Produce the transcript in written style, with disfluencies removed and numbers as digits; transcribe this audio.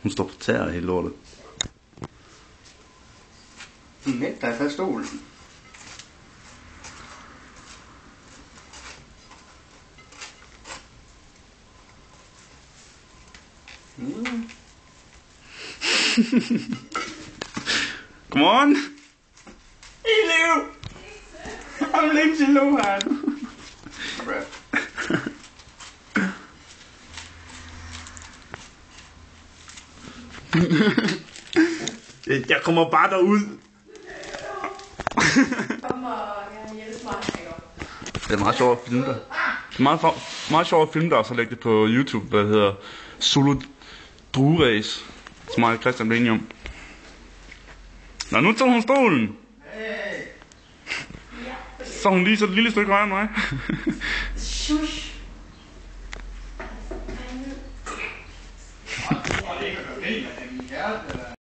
Hun står på tæer helt lortet. Vent dig fra stolen. Godmorgen! Hey Leo! I'm Lindsay Lohan. Jeg kommer bare derud. Det er meget sjovt at filme dig. Det er meget sjovt at filme dig, og så lægge det på YouTube, der hedder Solo Druerace, som mig og Christian blev enige om. Nå, nu tager hun stolen. Så hun lige så et lille stykke højere end mig. Shush. Det er